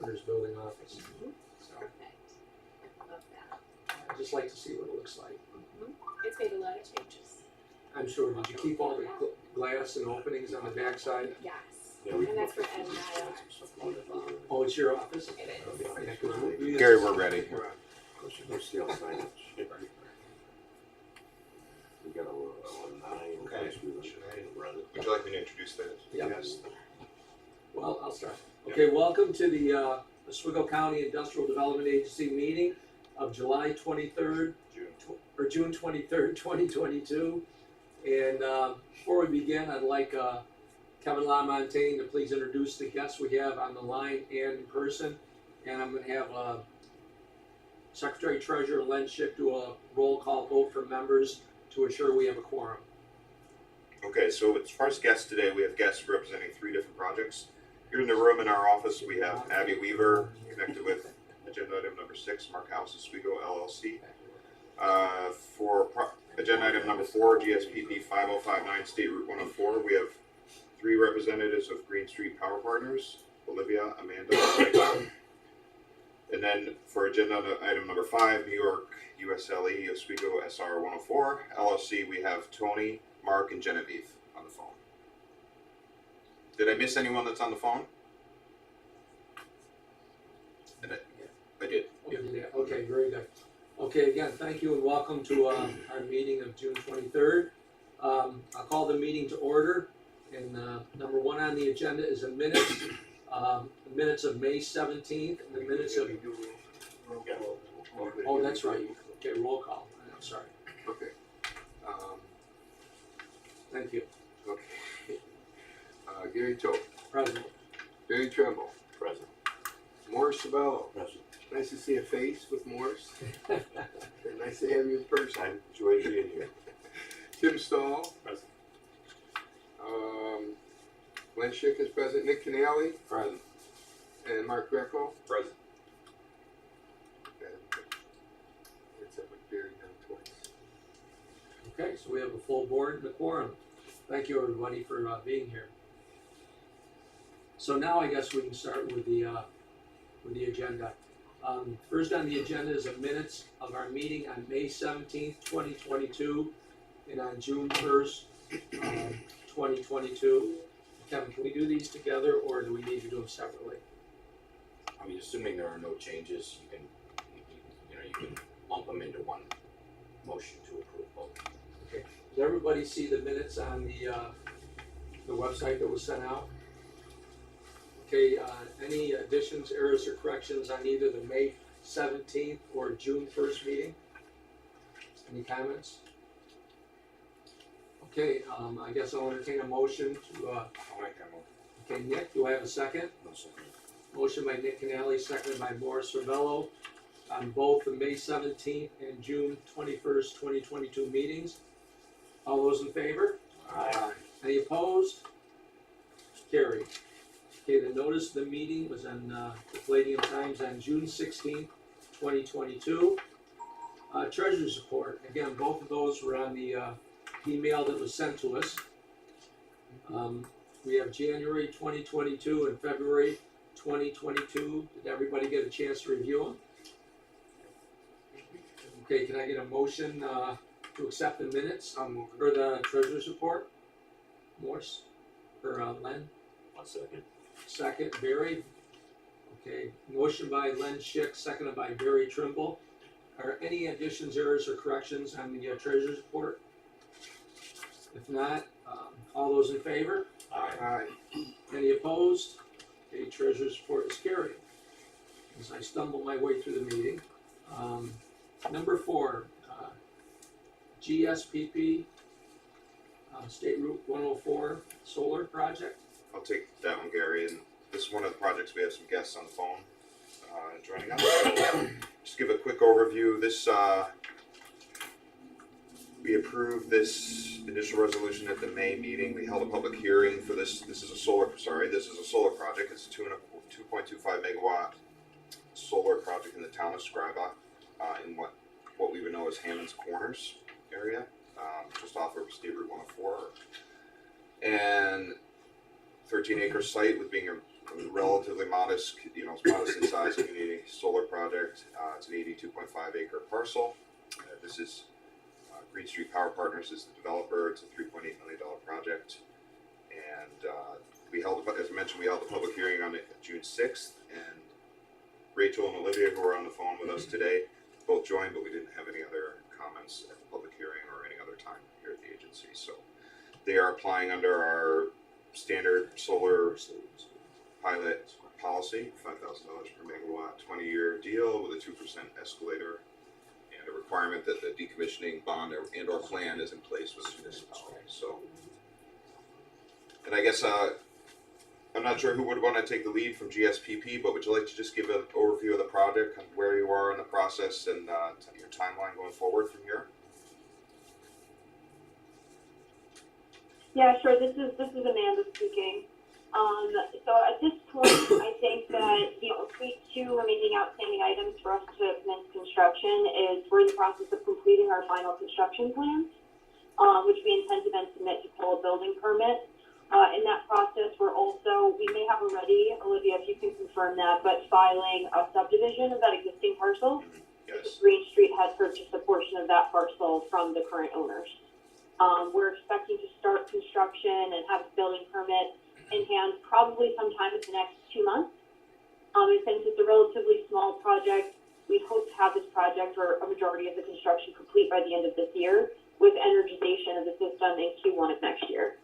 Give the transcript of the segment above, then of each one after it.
carpenter's building office. So Perfect. Love that. I'd just like to see what it looks like. It's made a lot of changes. I'm sure, did you keep all the glass and openings on the backside? Yes. And that's for Ed and I are. It's beautiful. Oh, it's your office? It is. Yeah, 'cause we- Gary, we're ready. No steel signage. We got a 9. Okay. Would you like me to introduce that? Yeah. Yes. Well, I'll start. Okay, welcome to the Oswego County Industrial Development Agency meeting of July 23rd, or June 23rd, 2022. And before we begin, I'd like Kevin LaMontagne to please introduce the guests we have on the line and in person. And I'm going to have Secretary Treasurer Len Schick do a roll call vote for members to assure we have a quorum. Okay, so as far as guests today, we have guests representing 3 different projects. Here in the room in our office, we have Abby Weaver, connected with agenda item number 6, Mark House Oswego LLC. For agenda item number 4, GSPP 5059 State Route 104, we have 3 representatives of Green Street Power Partners, Olivia, Amanda, and Michael. And then for agenda item number 5, New York USLE Oswego SR 104 LLC, we have Tony, Mark, and Genevieve on the phone. Did I miss anyone that's on the phone? I did. Yeah, okay, very good. Okay, again, thank you and welcome to our meeting of June 23rd. I'll call the meeting to order. And number 1 on the agenda is the minutes of May 17th, and the minutes of, oh, that's right, okay, roll call, I'm sorry, Okay. thank you. Okay. Gary Toth, President. Barry Tremble, Present. Morris Sabello. Present. Nice to see a face with Morris. Nice to have you in person. I enjoyed being here. Tim Stahl. Present. Len Schick is present. Nick Canale Present. and Mark Greco. Present. It's up with Barry now twice. Okay, so we have a full board and a quorum. Thank you, everybody, for being here. So now I guess we can start with the agenda. First on the agenda is the minutes of our meeting on May 17th, 2022, and on June 1st, 2022. Kevin, can we do these together, or do we need to do them separately? I mean, assuming there are no changes, you can lump them into one motion to approve both. Okay. Does everybody see the minutes on the website that was sent out? Okay, any additions, errors, or corrections on either the May 17th or June 1st meeting? Any comments? Okay, I guess I'll entertain a motion to, I'll make that motion. okay, Nick, do I have a second? No second. Motion by Nick Canale, seconded by Morris Cervello on both the May 17th and June 21st, 2022 meetings. All those in favor? Aye. Any opposed? Carried. Okay, the notice of the meeting was on the Palladium Times on June 16th, 2022. Treasurer's report, again, both of those were on the email that was sent to us. We have January 2022 and February 2022. Did everybody get a chance to review them? Okay, can I get a motion to accept the minutes for the treasurer's report? Morse or Len? 1 second. Second, Barry. Okay, motion by Len Schick, seconded by Barry Trimble. Are any additions, errors, or corrections on the treasurer's report? If not, all those in favor? Aye. Any opposed? Okay, treasurer's report is carried. As I stumble my way through the meeting. Number 4, GSPP, State Route 104 solar project. I'll take that one, Gary. And this is one of the projects we have some guests on the phone joining us. So just give a quick overview. This we approved this initial resolution at the May meeting. We held a public hearing for this. This is a solar project. It's a 2.25 megawatt solar project in the town of Scriba, in what we would know as Hammond's Corners area, just off of State Route 104. And 13-acre site with being relatively modest, it's modest in size community solar project. It's an 82.5 acre parcel. This is Green Street Power Partners is the developer. It's a $3.8 million project. And as I mentioned, we held a public hearing on it June 6th. And Rachel and Olivia, who are on the phone with us today, both joined, but we didn't have any other comments at the public hearing or any other time here at the agency. So they are applying under our standard solar pilot policy, $5,000 per megawatt, 20-year deal with a 2% escalator, and a requirement that the decommissioning bond and/or plan is in place with the municipality. So, and I guess I'm not sure who would want to take the lead from GSPP, but would you like to just give an overview of the project, kind of where you are in the process, and your timeline going forward from here? Yeah, sure. This is Amanda speaking. So at this point, I think that the only two remaining outstanding items for us to commence construction is we're in the process of completing our final construction plans, which we intend to then submit to pull a building permit. In that process, we may have already, Olivia, if you can confirm that, but filing a subdivision of that existing parcel. Yes. Green Street has purchased a portion of that parcel from the current owners. We're expecting to start construction and have a building permit in hand probably sometime in the next 2 months. And since it's a relatively small project, we hope to have this project or a majority of the construction complete by the end of this year, with energization of the system in Q1 of next year.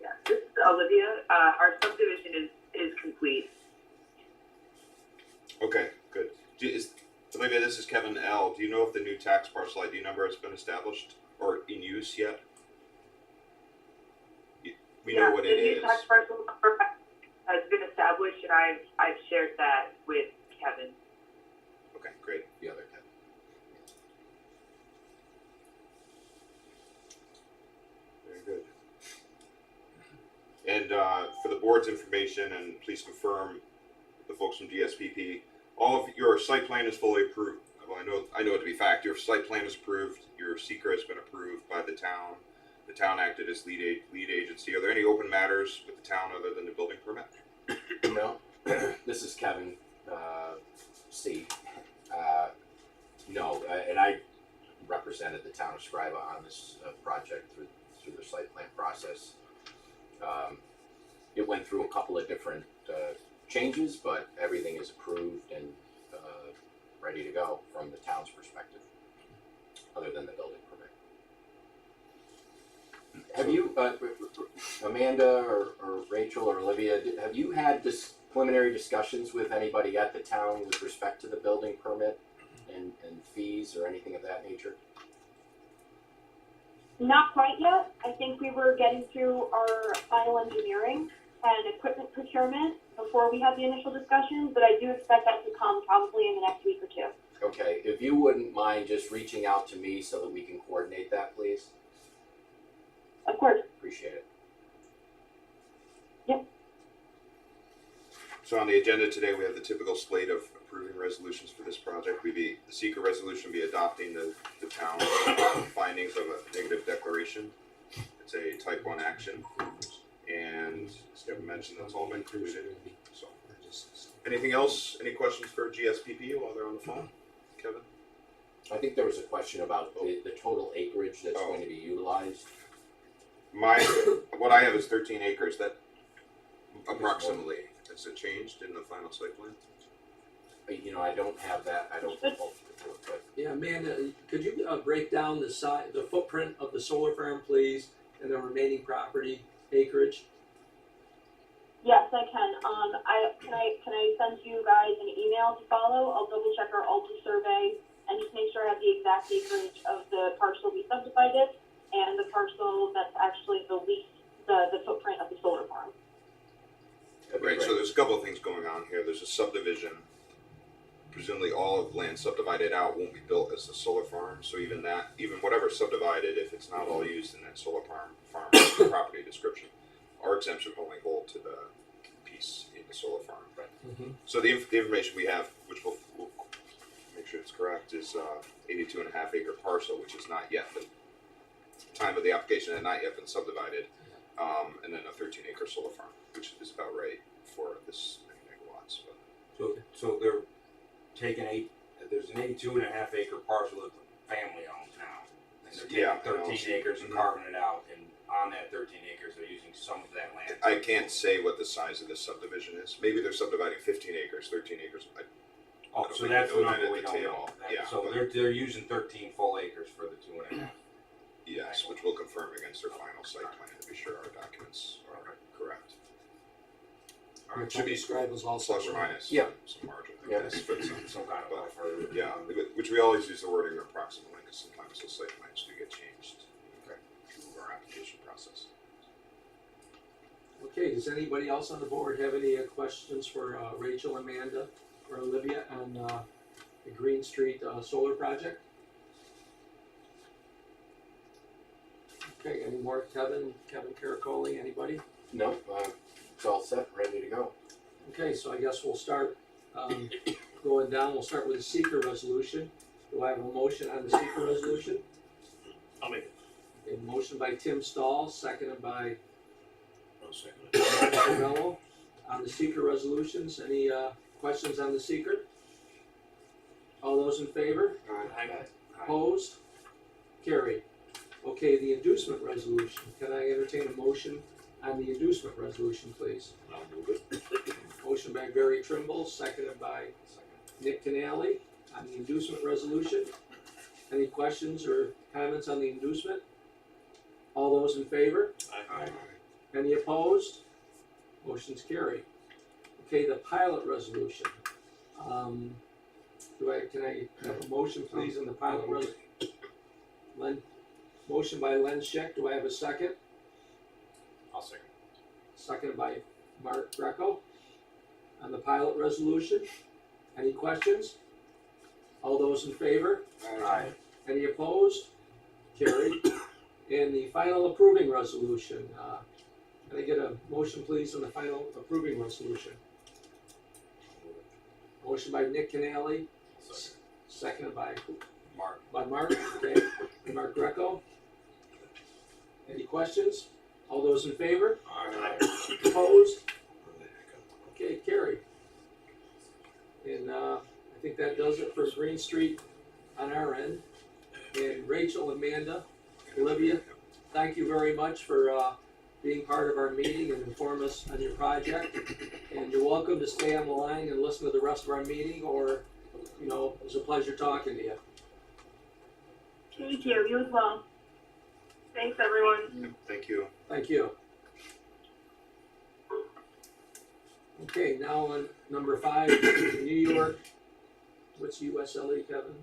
Yeah, this is Olivia. Our subdivision is complete. Okay, good. Olivia, this is Kevin L. Do you know if the new tax parcel ID number has been established or in use yet? We know what it The is. new tax parcel number has been established, and I've shared that with Kevin. Okay, great. The other Kevin. Very good. And for the board's information, and please confirm the folks from GSPP, all of your site plan is fully approved. Well, I know it to be fact. Your site plan is approved. Your seeker has been approved by the town. The town acted as lead agency. Are there any open matters with the town other than the building permit? No, this is Kevin C. No, and I represented the town of Scriba on this project through the site plan process. It went through a couple of different changes, but everything is approved and ready to go from the town's perspective, other than the building permit. Have you, Amanda or Rachel or Olivia, have you had preliminary discussions with anybody at the town with respect to the building permit and fees or anything of that nature? Not quite yet. I think we were getting through our final engineering and equipment procurement before we had the initial discussions, but I do expect that to come probably in the next week or two. Okay, if you wouldn't mind just reaching out to me so that we can coordinate that, please. Of course. Appreciate it. Yep. So on the agenda today, we have the typical slate of approving resolutions for this project. The seeker resolution be adopting the town findings of a negative declaration. It's a type 1 action. And as Kevin mentioned, that's all been included. So, anything else? Any questions for GSPP while they're on the phone? Kevin? I think there was a question about the total acreage that's going to be utilized. What I have is 13 acres. That approximately, has it changed in the final site plan? You know, I don't have that. I don't. But Yeah, Amanda, could you break down the footprint of the solar farm, please, and the remaining property acreage? Yes, I can. Can I send you guys an email to follow? I'll double check our Alta survey and just make sure I have the exact acreage of the parcel we subdivided and the parcel that's actually the footprint of the solar farm. Right, so there's a couple of things going on here. There's a subdivision. Presumably all of land subdivided out won't be built as a solar farm. So even whatever subdivided, if it's not all used in that solar farm property description, our exemption will only hold to the piece in the solar farm. Right. Mm-hmm. So the information we have, which we'll make sure it's correct, is 82.5 acre parcel, which is not yet the time of the application had not yet been subdivided, and then a 13 acre solar farm. there's an 82.5 acre parcel that the family owns now. And they're taking Yeah, 13 acres and carving it out, and on that 13 acres, they're using some of that land. I can't say what the size of this subdivision is. Maybe they're subdividing 15 acres, 13 acres. Oh, don't so think that's we the know that number at we the don't table. know. Yeah, So but- they're using 13 full acres for the 2.5. Yes, which we'll confirm against their final site plan to be sure our documents are correct. Which should be described as also. Plus or minus. Yeah. Some margin, I Yeah. guess, but Some kind of but, buffer. yeah, which we always use the wording approximately, because sometimes those site plans do get changed. Okay. Through our application process. Okay, does anybody else on the board have any questions for Rachel, Amanda, or Olivia on the Green Street solar project? Okay, any more? Kevin Caracoli, anybody? No, it's all set, ready to go. Okay, so I guess we'll start going down. We'll start with the seeker resolution. Do I have a motion on the seeker resolution? I'll make it. A motion by Tim Stahl, seconded by I'll second it. Mr. Mello. On the seeker resolutions, any questions on the seeker? All those in favor? Opposed? Carried. Okay, the inducement resolution. Can I entertain a motion on the inducement resolution, please? I'll move it. Motion by Barry Trimble, seconded by Nick Canale on the inducement resolution. Any questions or comments on the inducement? All those in favor? Aye. Any opposed? Motion's carried. Okay, the pilot resolution. Can I have a motion, please, on the pilot resolution? Motion by Len Scheck. Do I have a second? I'll second. Seconded by Mark Greco on the pilot resolution. Any questions? All those in favor? Aye. Any opposed? Carried. And the final approving resolution. Can I get a motion, please, on the final approving resolution? Motion by Nick Canale, Second. seconded by Mark. Mark, okay, Mark Greco. Any questions? All those in favor? Aye. Opposed? Okay, carried. And I think that does it for Green Street on our end. And Rachel, Amanda, Olivia, thank you very much for being part of our meeting and inform us on your project. And you're welcome to stay on the line and listen to the rest of our meeting, or, you know, it was a pleasure talking to you. Thank you, you as well. Thanks, everyone. Thank you. Thank you. Okay, now on number 5, New York. What's USLE, Kevin?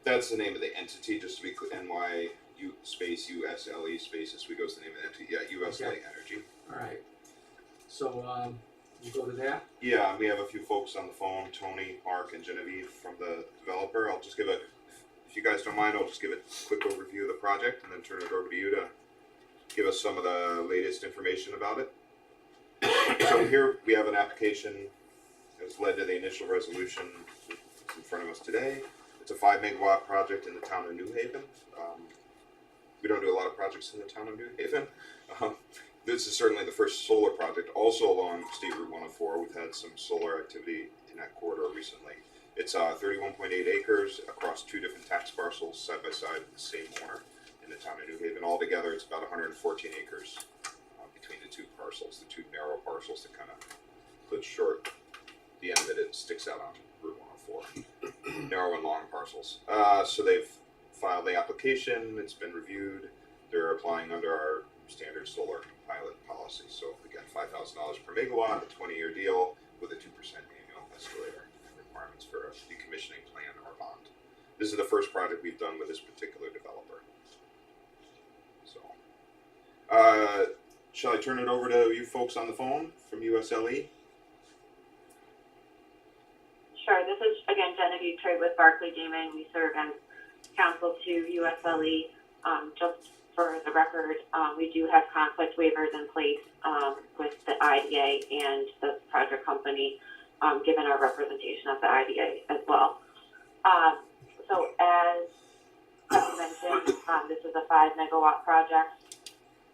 That's the name of the entity, just to be clear, NYU space USLE space Oswego is the name of the entity. Yeah, USLE Okay. Energy. All right. So, you go to that? Yeah, we have a few folks on the phone, Tony, Mark, and Genevieve from the developer. I'll just give if you guys don't mind, I'll just give a quick overview of the project and then turn it over to you to give us some of the latest information about it. So here we have an application that's led to the initial resolution that's in front of us today. It's a 5 megawatt project in the town of New Haven. We don't do a lot of projects in the town of New Haven. This is certainly the first solar project, also along State Route 104. We've had some solar activity in that corridor recently. It's 31.8 acres across 2 different tax parcels side by side with the same owner in the town of New Haven. Altogether, it's about 114 acres between the 2 parcels, the 2 narrow parcels that kind of put short. The end of it sticks out on Route 104. Narrow and long parcels. So they've filed the application. It's been reviewed. They're applying under our standard solar pilot policy. So again, $5,000 per megawatt, a 20-year deal with a 2% annual escalator and requirements for a decommissioning plan or bond. This is the first project we've done with this particular developer. So, shall I turn it over to you folks on the phone from USLE? Sure, this is, again, Genevieve Trade with Barclay Damon. We serve as counsel to USLE. Just for the record, we do have conflict waivers in place with the IDA and the project company, given our representation of the IDA as well. So as Kevin mentioned, this is a 5 megawatt project.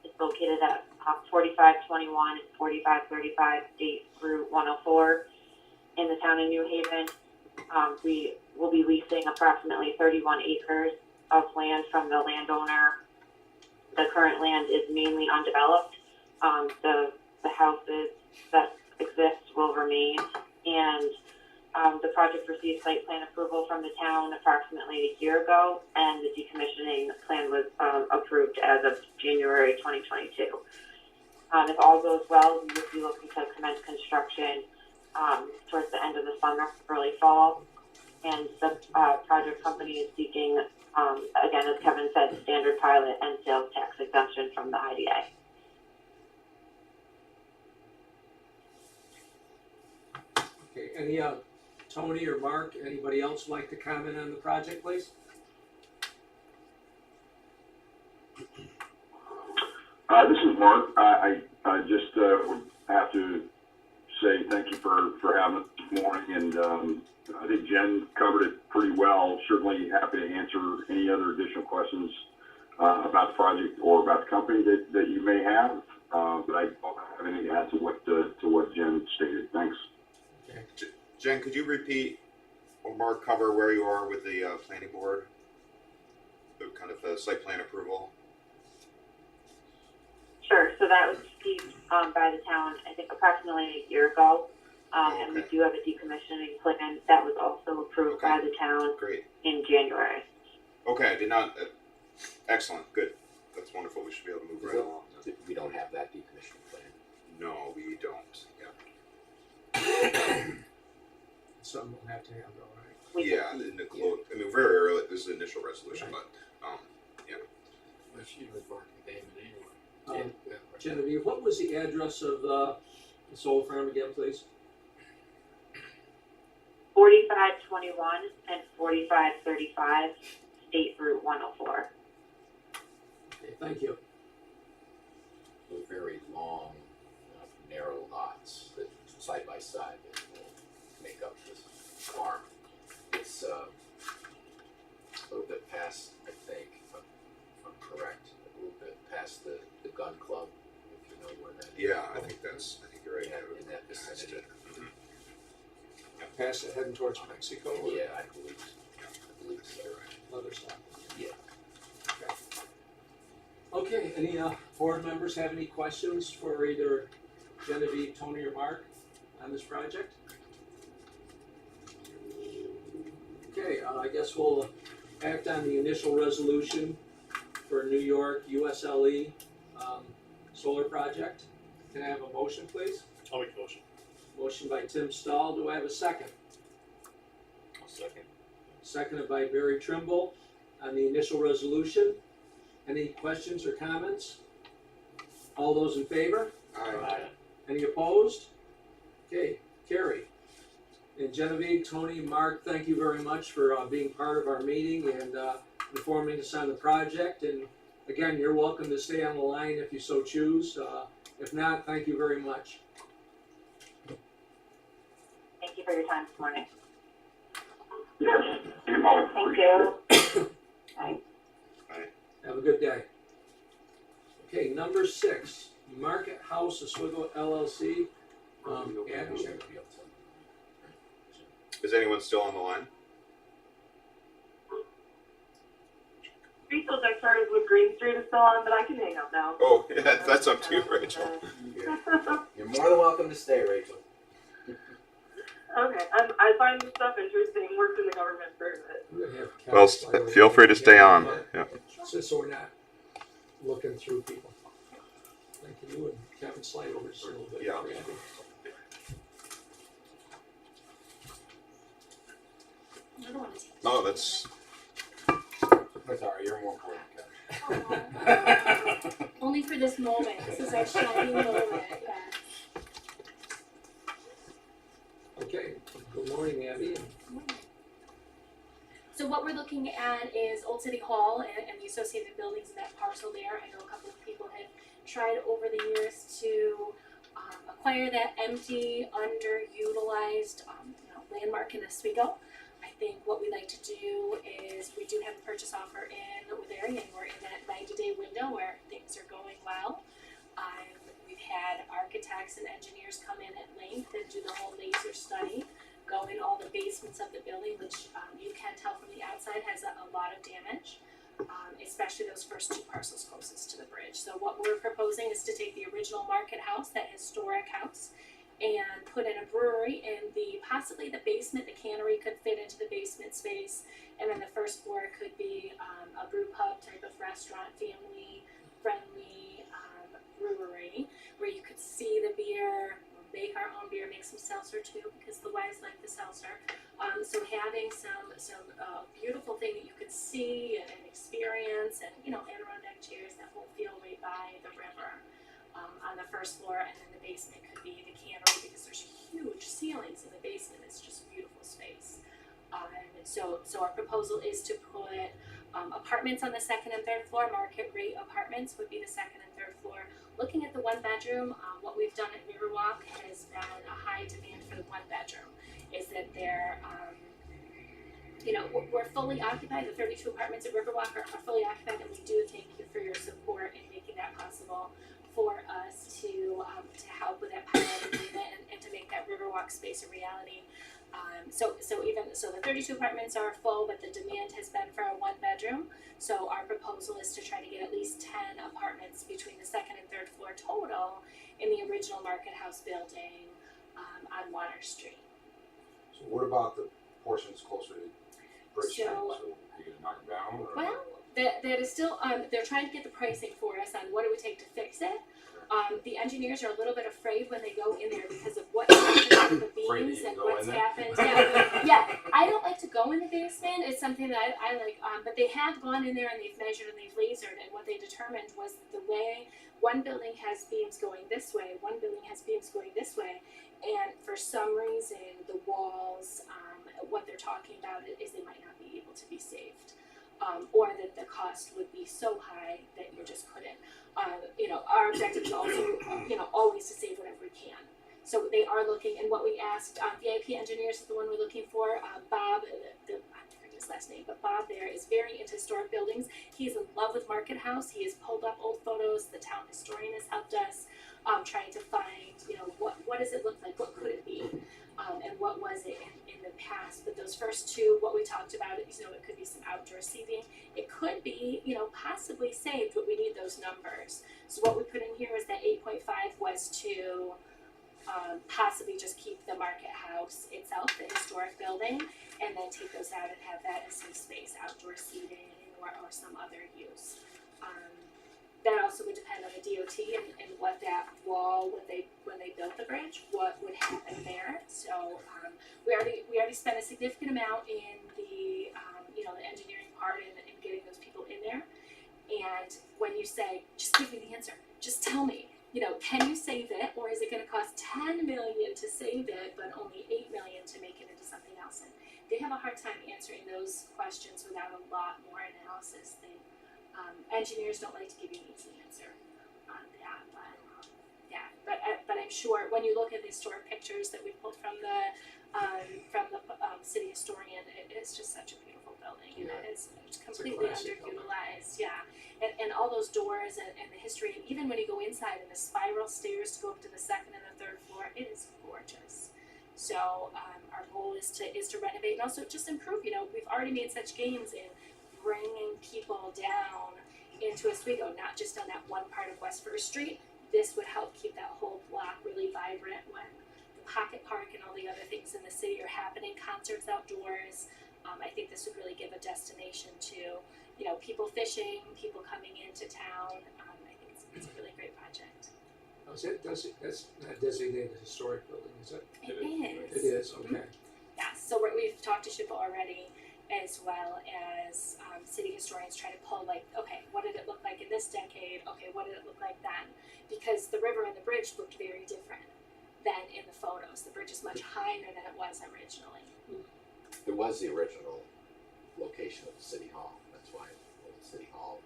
It's located at 4521 and 4535 State Route 104. in the town of New Haven. We will be leasing approximately 31 acres of land from the landowner. The current land is mainly undeveloped. The houses that exist will remain, and the project received site plan approval from the town approximately a year ago, and the decommissioning plan was approved as of January 2022. If all goes well, we would be looking to commence construction towards the end of the summer, early fall, and the project company is seeking, again, as Kevin said, standard pilot and sales tax exemption from the IDA. Okay, any, Tony or Mark, anybody else like to comment on the project, please? This is Mark. I just have to say thank you for having it this morning, and I think Jen covered it pretty well. Certainly happy to answer any other additional questions about the project or about the company that you may have, but I don't have anything to add to what Jen stated. Thanks. Jen, could you repeat or Mark cover where you are with the planning board? The kind of site plan approval? Sure, so that was received by the town, I think approximately a year ago. And we do have a decommissioning plan that was also approved by the town Great. in January. Okay, I did not. Excellent. Good. That's wonderful. We should be able to move right along. We don't have that decommissioning plan. No, we don't. Some we'll have to have though, right? Yeah. In the close. I mean, very early. This is the initial resolution, but yeah. Well, she was Mark and Damon anyway. Genevieve, what was the address of the solar farm again, please? 4521 and 4535 State Route 104. Okay, thank you. They're very long, narrow lots that side by side that will make up this farm. It's a little bit past, I think, if I'm correct, a little bit past the gun club, if you know where that is. Yeah, I think you're right. In that vicinity. Past it, heading towards Mexico? Or Yeah, I believe so. other side? Yeah. Okay, any board members have any questions for either Genevieve, Tony, or Mark on this project? Okay, I guess we'll act on the initial resolution for New York USLE solar project. Can I have a motion, please? I'll make the motion. Motion by Tim Stahl, do I have a second? I'll second. Seconded by Barry Trimble on the initial resolution. Any questions or comments? All those in favor? Aye. Any opposed? Okay, carry. And Genevieve, Tony, Mark, thank you very much for being part of our meeting and informing us on the project. And again, you're welcome to stay on the line if you so choose. If not, thank you very much. Thank you for your time this morning. Yes. Thank you. Bye. Have a good day. Okay, number 6, Market House Oswego LLC. Abby, Is anyone still on the line? Rachel's as far as with Green Street is still on, but I can hang up now. Oh, yeah, that's up to you, Rachel. You're more than welcome to stay, Rachel. Okay, I find this stuff interesting. Worked in the government for a bit. I'm gonna have Kevin Well, Sligo feel free to stay on. Yeah. Just so we're not looking through people. Thank you, and Kevin, slide over just a little bit. Yeah. for Abby. I don't want to take Oh, that's. Sorry, you're more important, Oh, only for this moment. This is our shining moment. Yeah. Okay, good morning, Abby. So what we're looking at is Old City Hall and the associated buildings in that parcel there. I know a couple of people have tried over the years to acquire that empty, underutilized landmark in Oswego. I think what we like to do is we do have a purchase offer in with Larry, and we're in that 90-day window where things are going well. We've had architects and engineers come in at length and do the whole laser study. go in all the basements of the building, which you can tell from the outside has a lot of damage, especially those first two parcels closest to the bridge. So what we're proposing is to take the original market house, that historic house, and put in a brewery in possibly the basement. The cannery could fit into the basement space, and then the first floor could be a brew pub type of restaurant, family friendly brewery, where you could see the beer, make our own beer, make some seltzer too, because the wives like the seltzer. So having some beautiful thing that you could see and experience, and Adirondack chairs that will feel right by the river on the first floor, and then the basement could be the cannery, because there's huge ceilings in the basement. It's just beautiful space. So our proposal is to put apartments on the second and third floor. Market rate apartments would be the second and third floor. Looking at the one bedroom, what we've done at Riverwalk has been a high demand for the one bedroom. Is that they're, we're fully occupied. The 32 apartments at Riverwalk are fully occupied, and we do thank you for your support in making that possible for us to help with that pilot agreement and to make that Riverwalk space a reality. So the 32 apartments are full, but the demand has been for a one bedroom. So our proposal is to try to get at least 10 apartments between the second and third floor total in the original Market House building on Water Street. So what about the portions closer to Bridge Street? So- So are you gonna knock them down or? Well, that is still, they're trying to get the pricing for us on what it would take to fix it. The engineers are a little bit afraid when they go in there because of what's happened with the Afraid that beams you and can go what's in there? happened. Yeah, I don't like to go in the basement. It's something that I like, but they have gone in there and they've measured and they've lasered, and what they determined was the way one building has beams going this way, one building has beams going this way, and for some reason the walls, what they're talking about is they might not be able to be saved. Or that the cost would be so high that you just couldn't. Our objective is also, always to save whatever we can. So they are looking, and what we asked, VIP Engineers is the one we're looking for. Bob, I forget his last name, but Bob there is very into historic buildings. He's in love with Market House. He has pulled up old photos. The town historian has helped us, trying to find, what does it look like? What could it be? And what was it in the past? But those first two, what we talked about, it could be some outdoor seating. It could be, possibly saved, but we need those numbers. So what we put in here is that 8.5 was to possibly just keep the Market House itself, the historic building, and then take those out and have that as some space, outdoor seating or some other use. That also would depend on the DOT and what that wall, when they built the bridge, what would happen there. So we already spent a significant amount in the the engineering part and getting those people in there. And when you say, just give me the answer, just tell me, can you save it, or is it going to cost $10 million to save it, but only $8 million to make it into something else? And they have a hard time answering those questions without a lot more analysis. Engineers don't like to give you an easy answer on that, but I'm sure when you look at the historic pictures that we pulled from the city historian, it's just such a beautiful building, and it's completely underutilized, and all those doors and the history, and even when you go inside and the spiral stairs to go up to the second and the third floor, it is gorgeous. So our goal is to renovate and also just improve. We've already made such gains in bringing people down into Oswego, not just on that one part of West First Street. This would help keep that whole block really vibrant when the Pocket Park and all the other things in the city are happening, concerts outdoors. I think this would really give a destination to, people fishing, people coming into town. I think it's a really great project. That's not designated historic building, is it? It is. It is, okay. Yeah, so we've talked to SHPO already, as well as city historians try to pull, okay, what did it look like in this decade? Okay, what did it look like then? Because the river and the bridge looked very different than in the photos. The bridge is much higher than it was originally. It was the original location of the City Hall. That's why Old City Hall.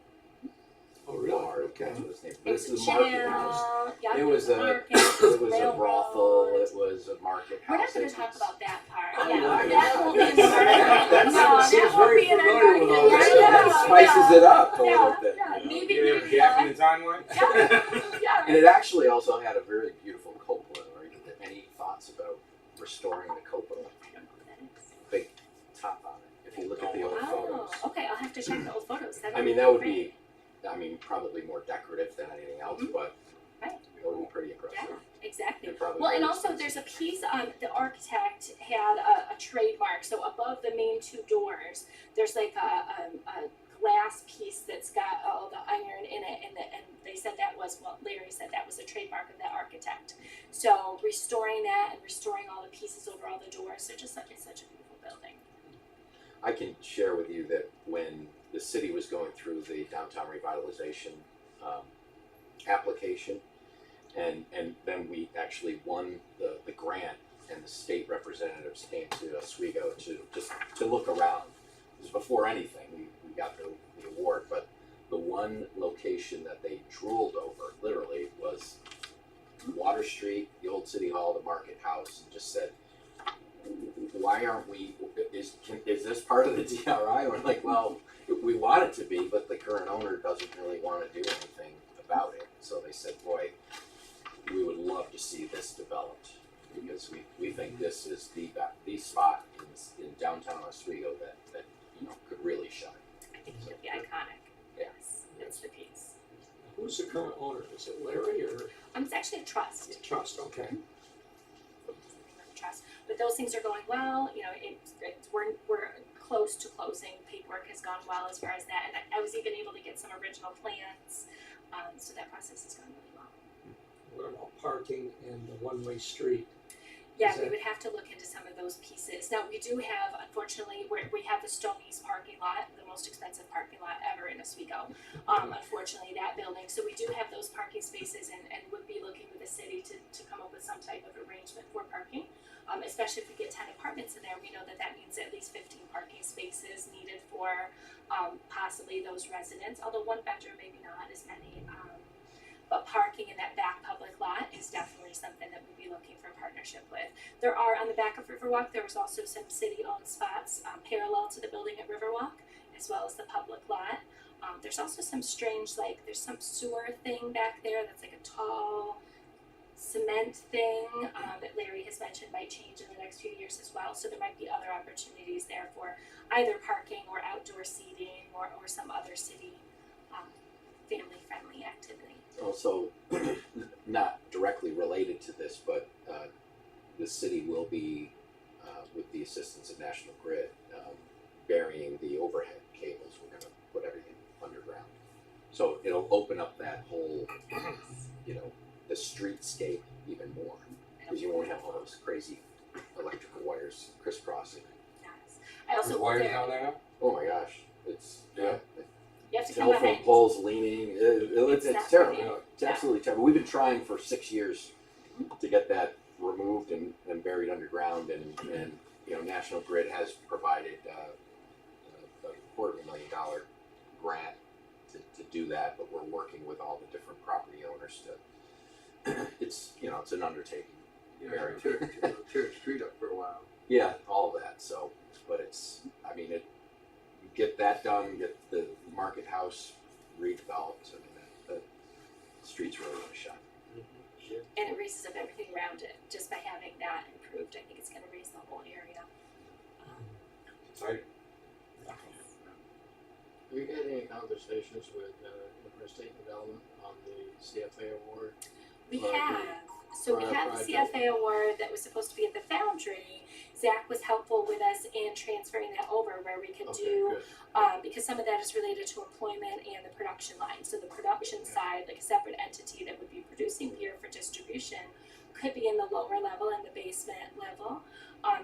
Oh, really? Bar, Okay. That's what it's named. It was This a is the Market jail, House. yeah, It was a market, It was a railroad. brothel. It was a market house. We're not gonna It talk was- about that part, Oh, yeah, wow. that won't be in the That market. No, seems that won't very be in our familiar with market. all this I stuff. know, It spices it up a little bit. Yeah, maybe, You have a gap in the timeline? yeah. And it actually also had a very beautiful cupola. Right? Any thoughts about restoring the cupola? I top on it, if you look at the old photos. Oh, okay, I'll have to check the old photos. I mean, that would great. be, I mean, probably more decorative than anything else, Mhm. but Right. it would be pretty impressive. Yeah, exactly. And probably Well, and very also expensive. there's a piece, the architect had a trademark, so above the main two doors, there's like a glass piece that's got all the iron in it, and they said that was, well, Larry said that was a trademark of that architect. So restoring that and restoring all the pieces over all the doors, so just like, it's such a beautiful building. I can share with you that when the city was going through the downtown revitalization application, and then we actually won the grant, and the state representatives came to Oswego to look around. It was before anything, we got the award, but the one location that they drooled over, literally, was Water Street, the old City Hall, the Market House, and just said, why aren't we, is this part of the DRI? And we're like, well, we want it to be, but the current owner doesn't really want to do anything about it. So they said, boy, we would love to see this developed, because we think this is the spot in downtown Oswego that could really shine. I think it would be iconic. Yes, that's the piece. Who's the current owner? Is it Larry or It's actually a trust. Trust? Okay. Trust, but those things are going well. We're close to closing. Paperwork has gone well as far as that, and I was even able to get some original plans. So that process is going really well. What about parking and the one-way street? Yeah, Is we that- would have to look into some of those pieces. Now, we do have, unfortunately, we have the Stoney's parking lot, the most expensive parking lot ever in Oswego. Unfortunately, that building. So we do have those parking spaces, and would be looking with the city to come up with some type of arrangement for parking. Especially if we get 10 apartments in there, we know that means at least 15 parking spaces needed for possibly those residents. Although one bedroom, maybe not as many. But parking in that back public lot is definitely something that we'd be looking for partnership with. There are, on the back of Riverwalk, there was also some city-owned spots parallel to the building at Riverwalk, as well as the public lot. There's also some strange, there's some sewer thing back there that's like a tall cement thing that Larry has mentioned might change in the next few years as well. So there might be other opportunities there for either parking or outdoor seating or some other city family-friendly activity. Also, not directly related to this, but the city will be, with the assistance of National Grid, burying the overhead cables. We're going to put everything underground. So it'll open up that whole, the streetscape even more, because you won't have all those crazy electrical wires crisscrossing. Yes. I also The wires down there now? Oh my gosh, it's you have to come telephone behind. poles leaning. It's not terrible. pretty. It's absolutely terrible. We've been trying for 6 years to get that removed and buried underground, and National Grid has provided a $250,000 grant to do that, but we're working with all the different property owners to. It's an undertaking. Yeah, tear the street up for a while. Yeah, all of that. So, but get that done, get the Market House redeveloped, the streets really want to shine. And it raises up everything around it just by having that improved. I think it's going to raise the whole area. Exciting. Have you had any conversations with Empire State Development on the CFA award? We Or have. So we for our had the project. CFA award that was supposed to be at the Foundry. Zach was helpful with us in transferring that over where we could do, good. because some of that is related to employment and the production line. So the production side, like a separate entity that would be producing beer for distribution, could be in the lower level and the basement level.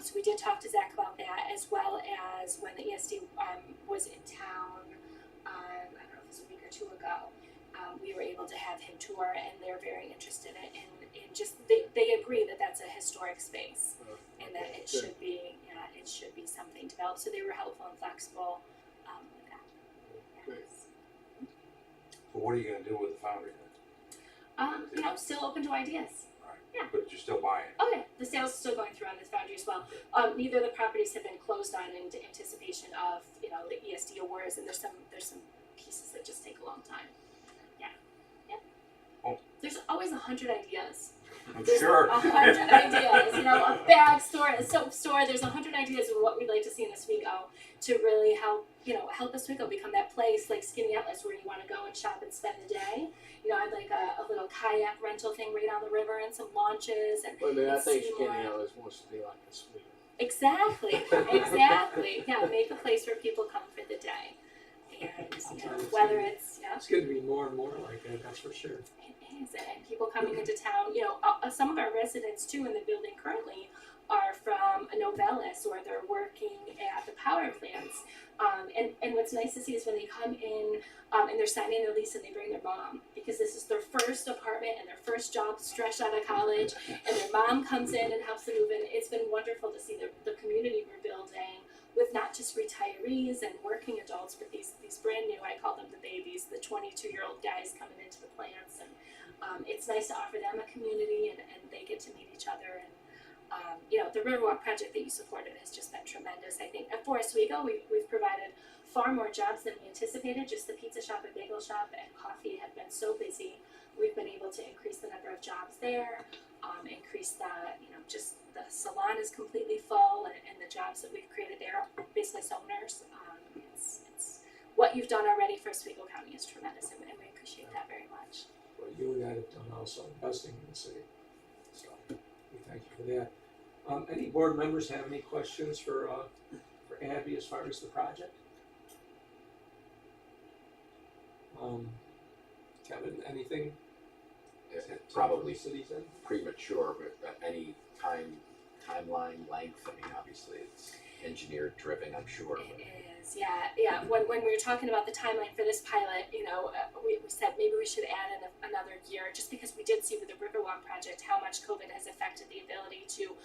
So we did talk to Zach about that, as well as when the ESD was in town, I don't know if it was a week or two ago. We were able to have him tour, and they're very interested in just they agree that that's a historic space, and that it Good. should be something developed. So they were helpful and flexible with that. Great. So what are you gonna do with the foundry then? Still open to ideas. Alright. Yeah. But you're still buying it? Oh yeah, the sales is still going through on this Foundry as well. Neither of the properties have been closed on in anticipation of the ESD awards, and there's some pieces that just take a long time. Yeah. Oh. There's always 100 ideas. I'm There's sure. 100 ideas, you know, a bag store, a soap store, there's 100 ideas of what we'd like to see in Oswego to really help, you know, help Oswego become that place like Skinny Atlas where you want to go and shop and spend the day. You know, I'd like a little kayak rental thing right on the river and some launches and Well, I mean, I It's think Seymour. Skinny Atlas wants to be like a Sweden. exactly. Yeah, make a place where people come for the day. And you know, whether it's It's gonna be more and more like that, that's for sure. It is, and people coming into town, you know, some of our residents too in the building currently are from Novellis or they're working at the power plants. And what's nice to see is when they come in and they're signing their lease and they bring their mom because this is their first apartment and their first job fresh out of college and their mom comes in and helps them move in. It's been wonderful to see the community we're building with not just retirees and working adults, but these brand new, I call them the babies, the 22-year-old guys coming into the plants. And it's nice to offer them a community and they get to meet each other. And, you know, the Riverwalk project that you supported has just been tremendous. I think at Oswego, we've provided far more jobs than we anticipated. Just the pizza shop and bagel shop and coffee have been so busy. We've been able to increase the number of jobs there, increase the, you know, just the salon is completely full and the jobs that we've created there are business owners. It's what you've done already for Oswego County is tremendous and we appreciate that very much. What you and I have done also investing in the city. So we thank you for that. Any board members have any questions for Abby as far as the project? Kevin, anything? It's probably Cities in? premature, but any timeline length, I mean, obviously it's engineer driven, I'm sure. It is, yeah. When we were talking about the timeline for this pilot, you know, we said maybe we should add in another year, just because we did see with the Riverwalk project how much COVID has affected the ability to,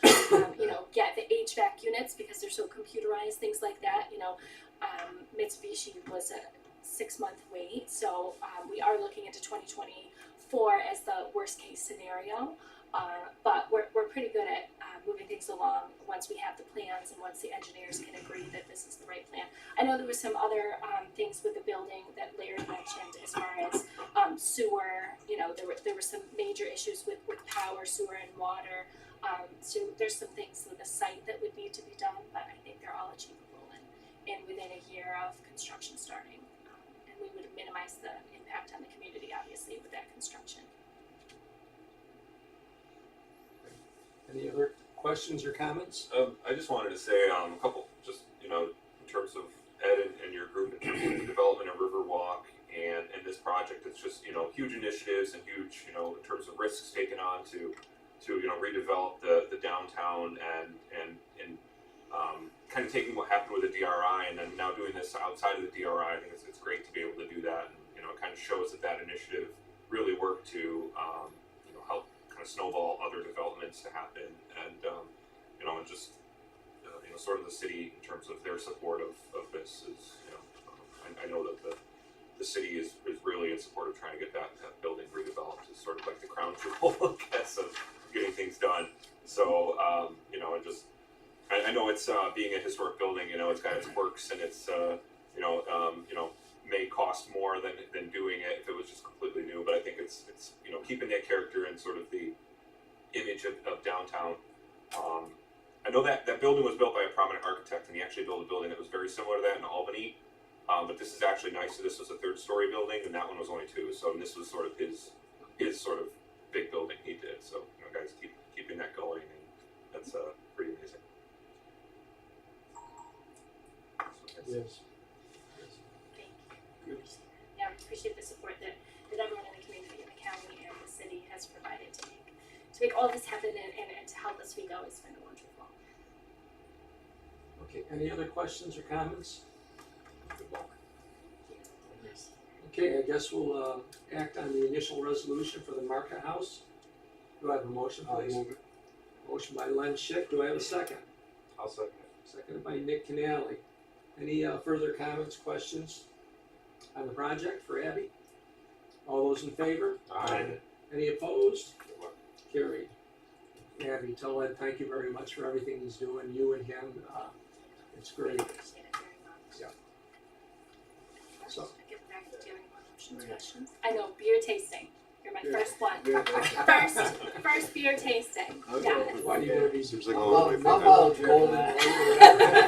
you know, get the HVAC units because they're so computerized, things like that. You know, Mitsubishi was a 6-month wait, so we are looking into 2024 as the worst case scenario. But we're pretty good at moving things along once we have the plans and once the engineers can agree that this is the right plan. I know there was some other things with the building that Larry mentioned as far as sewer. You know, there were some major issues with power, sewer, and water. So there's some things with the site that would need to be done, but I think they're all achievable and within a year of construction starting. And we would minimize the impact on the community, obviously, with that construction. Any other questions or comments? I just wanted to say a couple, just, you know, in terms of Ed and your group, in terms of the development of Riverwalk and this project, it's just, you know, huge initiatives and huge, you know, in terms of risks taken on to you know, redevelop the downtown and kind of taking what happened with the DRI and then now doing this outside of the DRI. I think it's great to be able to do that, and, you know, it kind of shows that initiative really worked to, you know, help kind of snowball other developments to happen, and you know, and just you know, sort of the city in terms of their support of this is, you know, I know that the city is really in support of trying to get that building redeveloped. It's sort of like the crown jewel, I guess, of getting things done. So you know, I know it's being a historic building, you know, it's got its quirks and it's you know, may cost more than doing it if it was just completely new, but I think it's you know, keeping that character and sort of the image of downtown. I know that building was built by a prominent architect, and he actually built a building that was very similar to that in Albany, but this is actually nicer. This was a 3rd-story building, and that one was only 2, so this was sort of his sort of big building he did. So, you know, guys, keeping that going, and that's pretty amazing. Yes. Thank you. Yeah, we appreciate the support that everyone in the community, in the county, and the city has provided to make all this happen and to help Oswego. It's been wonderful. Okay, any other questions or comments? Okay, I guess we'll act on the initial resolution for the Market House. Do I have a motion, please? I'll move it. Motion by Len Schick, do I have a second? I'll second it. Seconded by Nick Canale. Any further comments, questions on the project for Abby? All those in favor? Aye. Any opposed? Carried. Abby, tell Ed thank you very much for everything he's doing, you and him. It's great. Appreciate it very much. Yeah. So. I get back to doing more options, questions. I know, beer tasting. You're my first one. Good, thank you. First beer tasting. Okay. Yes. Why do you go to these? Seems like I'll a long way follow- from I'll that. follow Golden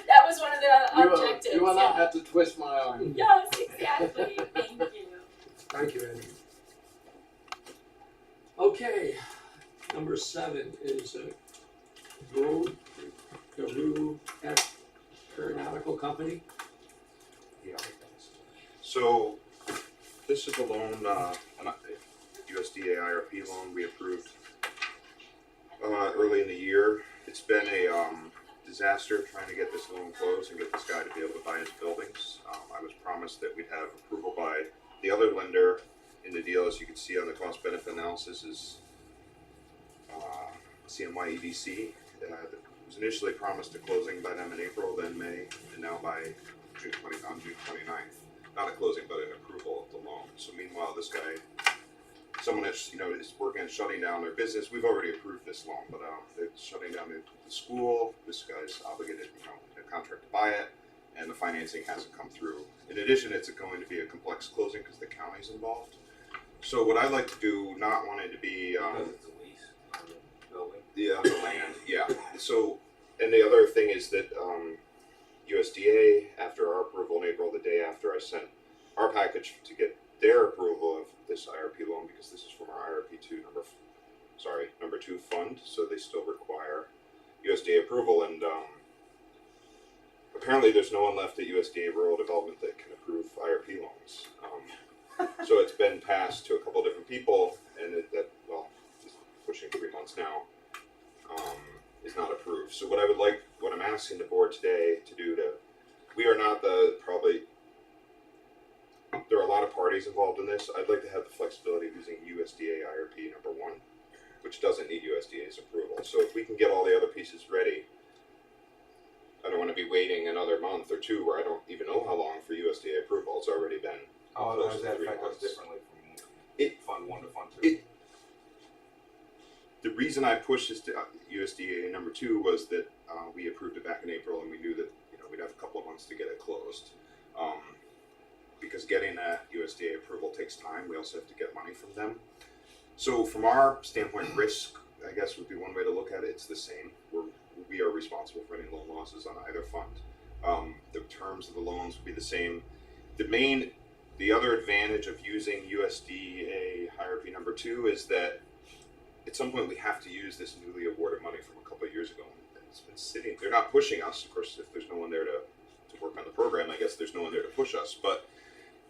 That was one of the objectives. You will not yeah. have to twist my arm. Yes, exactly. Thank you. Thank you, Andy. Okay, number 7 is Guru Aeronautical Company. Yeah. So, this is a loan, an USDA IRP loan we approved early in the year. It's been a disaster trying to get this loan closed and get this guy to be able to buy his buildings. I was promised that we'd have approval by the other lender in the deal. As you can see on the cost benefit analysis is CMY EDC. It was initially promised a closing by them in April, then May, and now by June 29th. Not a closing, but an approval of the loan. So meanwhile, this guy, someone is, is working on shutting down their business. We've already approved this loan, but they're shutting down the school. This guy's obligated, a contract to buy it, and the financing hasn't come through. In addition, it's going to be a complex closing because the county's involved. So what I'd like to do, not wanting to be Because it's a lease on the building. the land, yeah. So, and the other thing is that USDA, after our approval in April, the day after I sent our package to get their approval of this IRP loan, because this is from our IRP2 number 2 fund, so they still require USDA approval, and apparently there's no one left at USDA Rural Development that can approve IRP loans. So it's been passed to a couple different people, and just pushing 3 months now, is not approved. So what I'm asking the board today to do we are not there are a lot of parties involved in this. I'd like to have the flexibility of using USDA IRP number 1, which doesn't need USDA's approval. So if we can get all the other pieces ready, I don't want to be waiting another month or 2 where I don't even know how long for USDA approval. It's already been How close does to that 3 affect us months. differently from Fund 1 to Fund 2? The reason I pushed this to USDA number 2 was that we approved it back in April, and we knew that we'd have a couple of months to get it closed. Because getting that USDA approval takes time. We also have to get money from them. So from our standpoint, risk, I guess, would be one way to look at it. It's the same. We are responsible for any loan losses on either fund. The terms of the loans would be the same. The other advantage of using USDA IRP number 2 is that at some point we have to use this newly awarded money from a couple of years ago. It's been sitting. They're not pushing us. Of course, if there's no one there to work on the program, I guess there's no one there to push us. But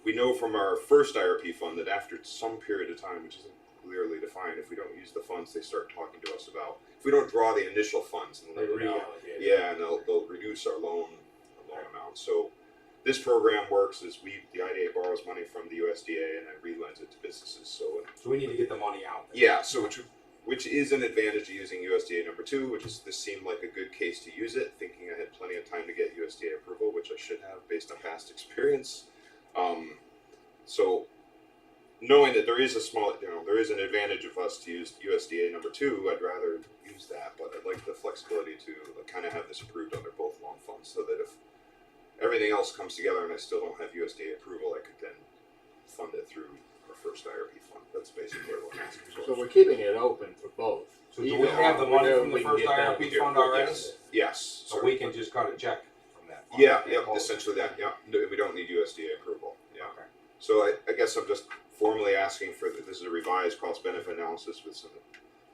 we know from our first IRP fund that after some period of time, which isn't clearly defined, if we don't use the funds, they start talking to us about, if we don't draw the initial funds and They lend it out, reallocate. yeah, and they'll reduce our loan amount. So this program works as the IDA borrows money from the USDA and then relends it to businesses. So we need to get the money out there. yeah, so which is an advantage of using USDA number 2, which is this seemed like a good case to use it, thinking I had plenty of time to get USDA approval, which I should have based on past experience. So knowing that there is there is an advantage of us to use USDA number 2, I'd rather use that, but I'd like the flexibility to kind of have this approved under both loan funds, so that if everything else comes together and I still don't have USDA approval, I could then fund it through our first IRP fund. That's basically what I'm asking for. So we're keeping it open for both. So do we have the money from the first IRP fund already? Yes. So we can just cut a check from that fund? Yeah, essentially that, yeah. We don't need USDA approval, yeah. Okay. So I guess I'm just formally asking for, this is a revised cost-benefit analysis with some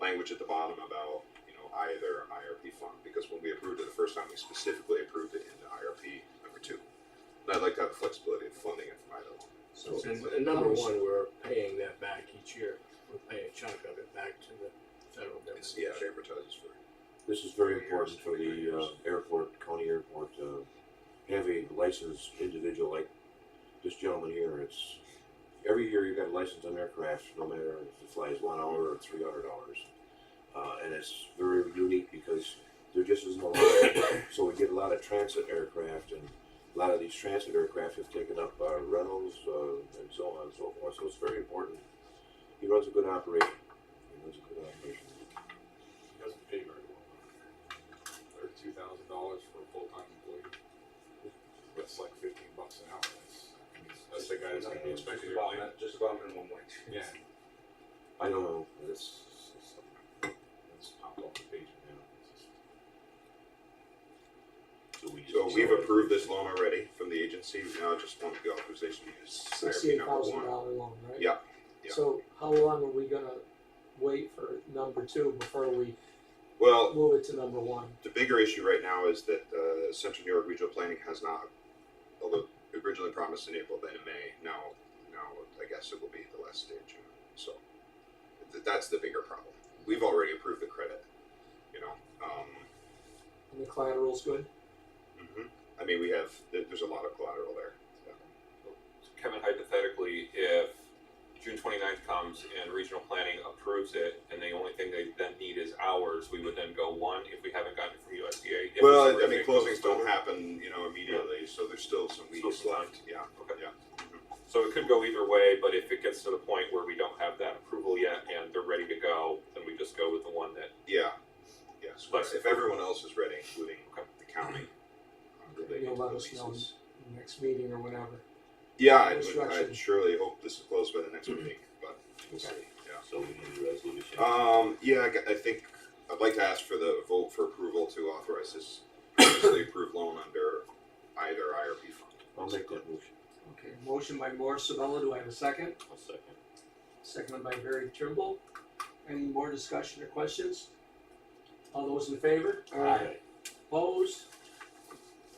language at the bottom about, either IRP fund, because when we approved it the first time, we specifically approved it in the IRP number 2. And I'd like to have the flexibility of funding it from either one. So in number 1, we're paying that back each year. We're paying a chunk of it back to the federal government. Yeah, it advertises for. This is very important for the county airport, to have a licensed individual like this gentleman here. It's every year you got a license on aircraft, no matter if it flies 1 hour or $300. And it's very unique because there just isn't a lot of, so we get a lot of transit aircraft, and a lot of these transit aircraft have taken up rentals and so on and so forth. So it's very important. He runs a good operation. He doesn't pay very well. $32,000 for a full-time employee. That's like $15 an hour. That's That's the guy that's gonna be inspecting Just your about, plane. just about minimum wage. Yeah. I don't know, it's popped off the page now. So we've approved this loan already from the agency, we now just want the authorization to use IRP number one. $68,000 loan, right? Yeah, yeah. So how long are we gonna wait for number 2 before we Well, move it to number 1? the bigger issue right now is that Central New York Regional Planning has not, although originally promised in April, then in May, now I guess it will be the last stage. So that's the bigger problem. We've already approved the credit, you know. And the collateral's good? I mean, we have, there's a lot of collateral there. Kevin, hypothetically, if June 29th comes and regional planning approves it, and the only thing they then need is ours, we would then go 1 if we haven't gotten it from USDA. If Well, it's I mean, terrific, closings goes don't happen, immediately, so there's still some Still weeks some time. left. Yeah. Okay. Yeah. So it could go either way, but if it gets to the point where we don't have that approval yet and they're ready to go, then we just go with the one that. Yeah. Yes. Less- If everyone else is ready, including the county. they You'll can let do us know leases. next meeting or whatever. Yeah, Instruction. I'd surely hope this is closed by the next meeting, but we'll see. Yeah. So we need a resolution. Yeah, I think I'd like to ask for the vote for approval to authorize this previously approved loan under either IRP fund. I'll make that motion. Okay, motion by Morris Sabella, do I have a second? I'll second. Seconded by Barry Trimble. Any more discussion or questions? All those in favor? Aye. Opposed?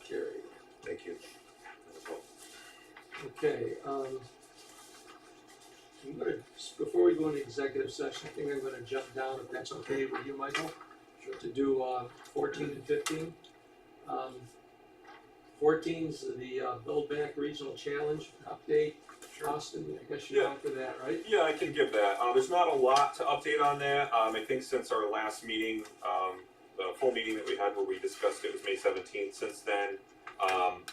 Carried. Thank you. Okay, I'm gonna, before we go into executive session, I think I'm gonna jump down, if that's okay with you, Michael? Sure. To do, 14 and 15. 14's the, Build Back Regional Challenge update. Austin, I guess you're Yeah. on for that, right? Yeah, I can give that. There's not a lot to update on that. I think since our last meeting, the full meeting that we had where we discussed it was May 17th. Since then,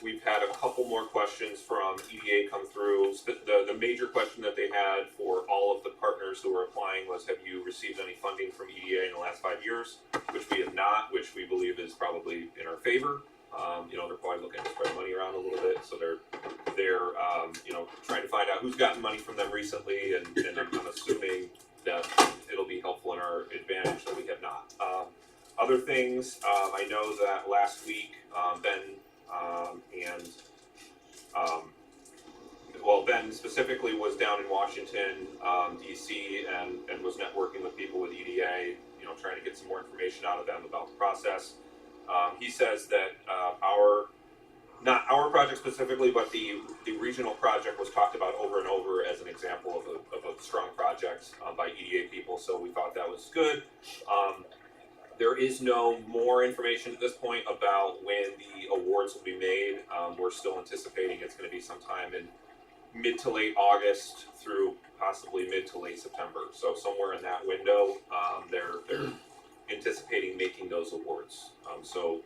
we've had a couple more questions from EDA come through. The major question that they had for all of the partners who were applying was, have you received any funding from EDA in the last 5 years? Which we have not, which we believe is probably in our favor. They're probably looking to spread money around a little bit, so they're trying to find out who's gotten money from them recently, and I'm assuming that it'll be helpful in our advantage that we have not. Other things, I know that last week, Ben specifically was down in Washington, DC, and was networking with people with EDA, trying to get some more information out of them about the process. He says that not our project specifically, but the regional project was talked about over and over as an example of a strong project by EDA people, so we thought that was good. There is no more information at this point about when the awards will be made. We're still anticipating it's going to be sometime in mid to late August through possibly mid to late September. So somewhere in that window, they're anticipating making those awards. So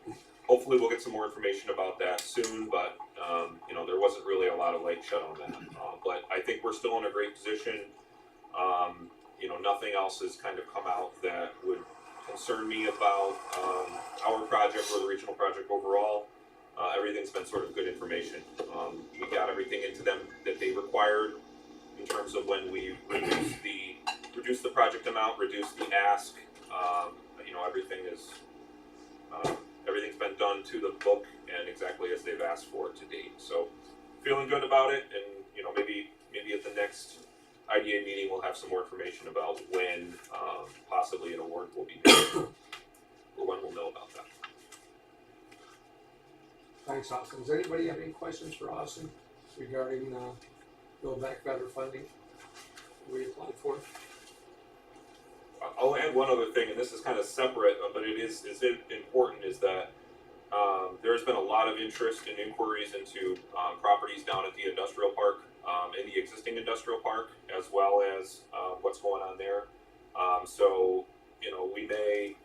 hopefully we'll get some more information about that soon, but there wasn't really a lot of light shed on that. But I think we're still in a great position. Nothing else has kind of come out that would concern me about our project or the regional project overall. Everything's been sort of good information. We got everything into them that they required in terms of when we reduced the project amount, reduced the ask. Everything's been done to the book and exactly as they've asked for it to date. So feeling good about it, and maybe at the next IDA meeting we'll have some more information about when possibly an award will be done, or when we'll know about that. Thanks, Austin. Does anybody have any questions for Austin regarding Build Back Better funding we applied for? I'll add one other thing, and this is kind of separate, but it is important, is that there's been a lot of interest and inquiries into properties down at the industrial park, in the existing industrial park, as well as what's going on there. So we may,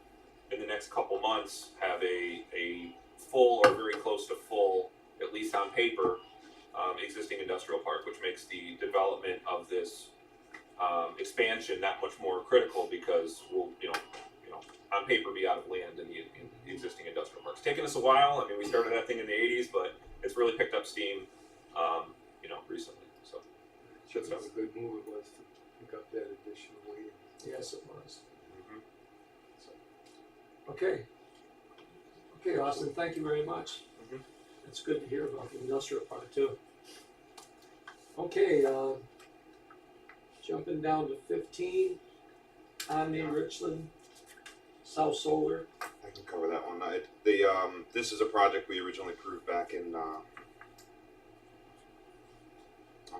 in the next couple months, have a full or very close to full, at least on paper, existing industrial park, which makes the development of this expansion that much more critical, because we'll, on paper, be out of land in the existing industrial parks. It's taken us a while. I mean, we started that thing in the 80s, but it's really picked up steam, recently. Good That was stuff. a good move it was to pick up that additional weight. Yes, it was. Mhm. Okay. Okay, Austin, thank you very much. Mhm. It's good to hear about the industrial part too. Okay, jumping down to 15, Omni Richland, South Solar. I can cover that one. This is a project we originally approved back in on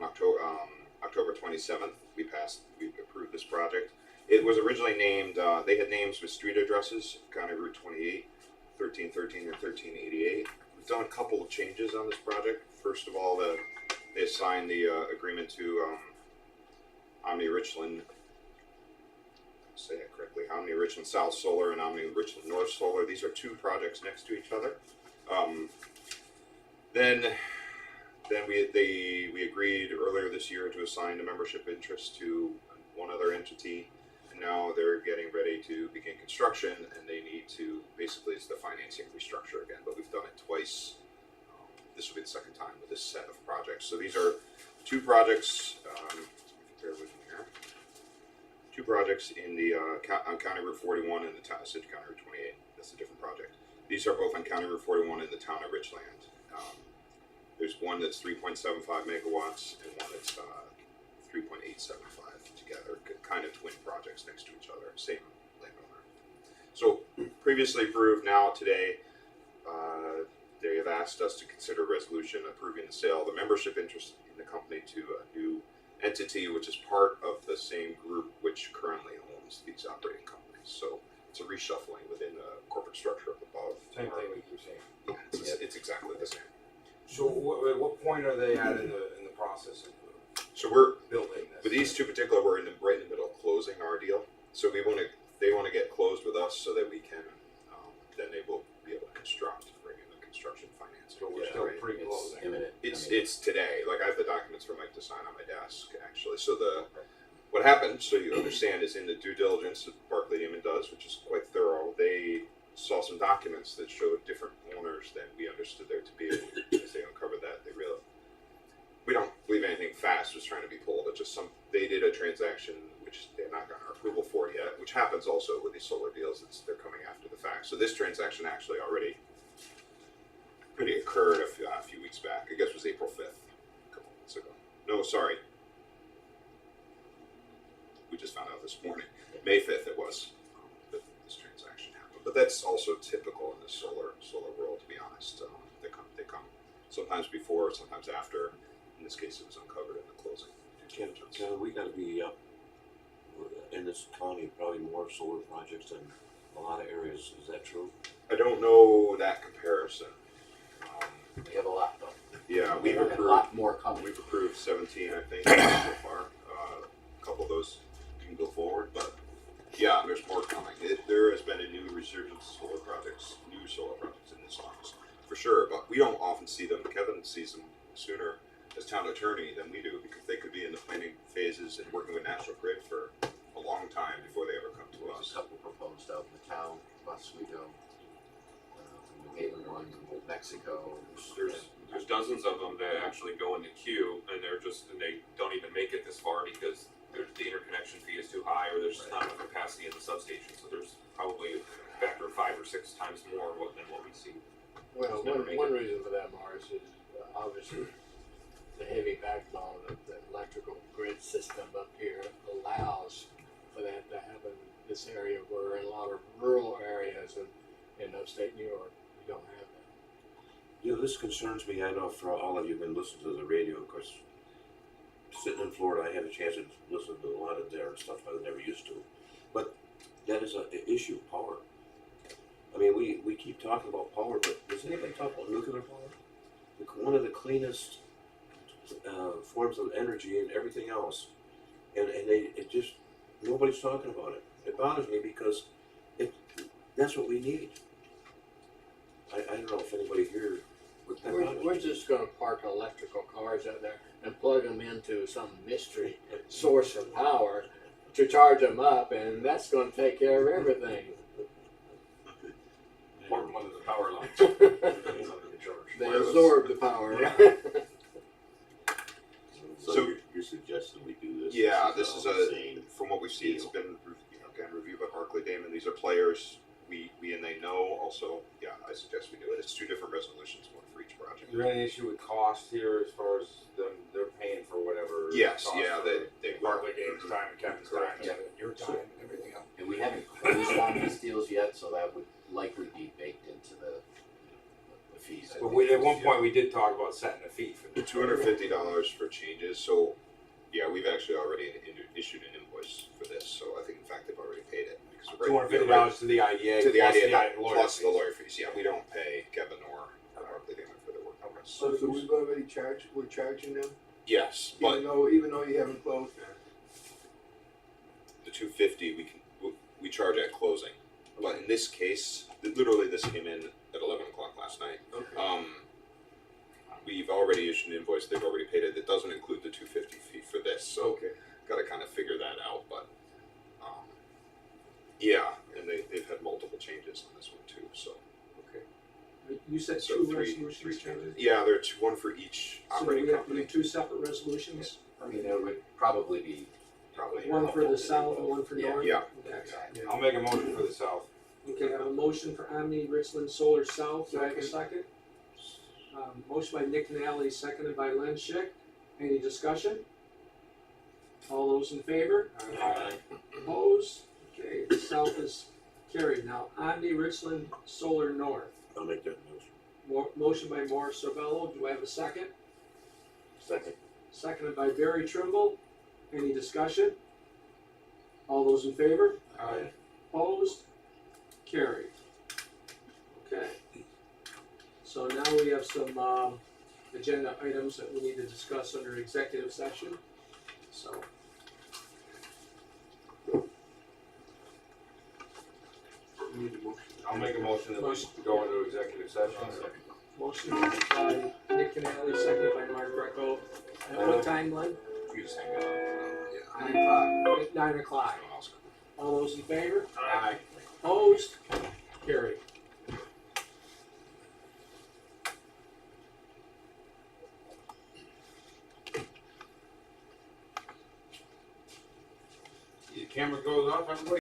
October 27th. We approved this project. It was originally named. They had names with street addresses: County Route 28, 1313, and 1388. We've done a couple of changes on this project. First of all, they assigned the agreement to Omni Richland. Say it correctly. Omni Richland South Solar and Omni Richland North Solar. These are two projects next to each other. Then we agreed earlier this year to assign a membership interest to one other entity, and now they're getting ready to begin construction, and they need to basically it's the financing restructure again. But we've done it twice. This will be the second time with this set of projects. So these are two projects. Bear with me here. Two projects in the on County Route 41 in the town of City County Route 28. That's a different project. These are both on County Route 41 in the town of Richland. There's one that's 3.75 megawatts and one that's 3.875 together, kind of twin projects next to each other, same landowner. So previously approved, now today they have asked us to consider a resolution approving the sale of the membership interest in the company to a new entity, which is part of the same group which currently owns these operating companies. So it's a reshuffling within the corporate structure up above. Same thing we keep saying. Yeah, it's exactly the same. So at what point are they at in the process of So we're building this? with these two particular, we're right in the middle of closing our deal. So they want to get closed with us so that we can then they will be able to construct, bring in the construction financing. So we're Yeah, still right. pre-closing. Imminent. It's today. Like I have the documents for Mike to sign on my desk actually. So what happened, so you understand, is in the due diligence that Barclay Neiman does, which is quite thorough. They saw some documents that showed different owners than we understood there to be. As they uncovered that, we don't believe anything fast was trying to be pulled. It's just they did a transaction which they have not gotten our approval for yet, which happens also with these solar deals. They're coming after the fact. So this transaction actually already occurred a few weeks back. I guess it was April 5th, a couple months ago. No, sorry. We just found out this morning. May 5th it was that this transaction happened. But that's also typical in the solar world, to be honest. They come sometimes before, sometimes after. In this case, it was uncovered in the closing. Kevin, we gotta be in this county, probably more solar projects than a lot of areas. Is that true? I don't know that comparison. We have a lot though. Yeah, we've And a approved. lot more coming. We've approved 17, I think, so far. A couple of those can go forward, but yeah, there's more coming. There has been a new resurgence of new solar projects in this office, for sure, but we don't often see them. Kevin sees them sooner as town attorney than we do, because they could be in the planning phases and working with National Grid for a long time before they ever come to There's us. a couple proposed out in the town, Oswego, New Haven one, New Mexico. There's dozens of them that actually go in the queue, and they don't even make it this far because the interconnection fee is too high, or there's just not enough capacity in the substation. So there's probably a factor of 5 or 6 times more than what we see. Well, Never make one reason for that, Morris, is obviously the heavy backbone of the electrical grid system up here allows for that to happen in this area, where in a lot of rural areas in upstate New York, you don't have that. You know, this concerns me. I know for all of you have been listening to the radio, of course. Sitting in Florida, I have a chance to listen to a lot of their stuff I never used to. But that is an issue of power. I mean, we keep talking about power, but does anybody talk about nuclear power? One of the cleanest forms of energy and everything else. And it just, nobody's talking about it. It bothers me because that's what we need. I don't know if anybody here would that bothers We're me. just gonna park electrical cars out there and plug them into some mystery source of power to charge them up, and that's gonna take care of everything. Or one of the power lines. Depends on the charge. They absorb the power, right? So- So you're suggesting we do this? Yeah, this is insane. from what we've seen, it's been, again, reviewed by Barclay Damon. These are players we and they know. Also, yeah, I suggest we do it. It's 2 different resolutions, one for each project. Is there any issue with cost here as far as them, they're paying for whatever? Yes, cost yeah, for they will. Barclay Games time, and Kevin's time, Correct. and your time, and everything else. And we haven't closed on these deals yet, so that would likely be baked into the fees. I But think. we, at one point, we did talk about setting a fee for the $250 for changes. So, yeah, we've actually already issued an invoice for this. So I think, in fact, they've already paid it. $250 to the IDA To the plus idea the lawyer plus fees. the lawyer fees. Yeah, we don't pay Kevin or Barclay Damon for their work. So we've already charged, we're charging them, Yes, but even though you haven't closed that. the $250 we charge at closing. But in this case, literally this came in at 11 o'clock last night. Okay. We've already issued an invoice. They've already paid it. That doesn't include the $250 fee for this. So Okay. got to kind of figure that out. But yeah, and they've had multiple changes on this one too. So Okay. You said so 2 three resolutions changes? changes. Yeah, there are one for each So operating we have to do company. 2 separate resolutions? I mean, it would probably be Probably. One for helpful the to do south and both. one for Yeah. north? Yeah. Okay. I'll make a motion for the south. Okay, I have a motion for Omni Richland Solar South. Do I have a second? Motion by Nick Nally, seconded by Len Schick. Any discussion? All those in favor? Aye. Opposed? Okay, the south is carried. Now, Omni Richland Solar North. I'll make that motion. Motion by Morris Cervello. Do I have a second? Second. Seconded by Barry Trimble. Any discussion? All those in favor? Aye. Opposed? Carried. Okay. So now we have some agenda items that we need to discuss under executive session. So. We need a motion. I'll make a motion that we go into executive session. Motion by Nick Canale, seconded by Mark Greco. At what time, Len? You just hang on. 9 o'clock. At 9 o'clock. Someone else. All those in favor? Aye. Opposed? Carried. The camera goes off, everybody.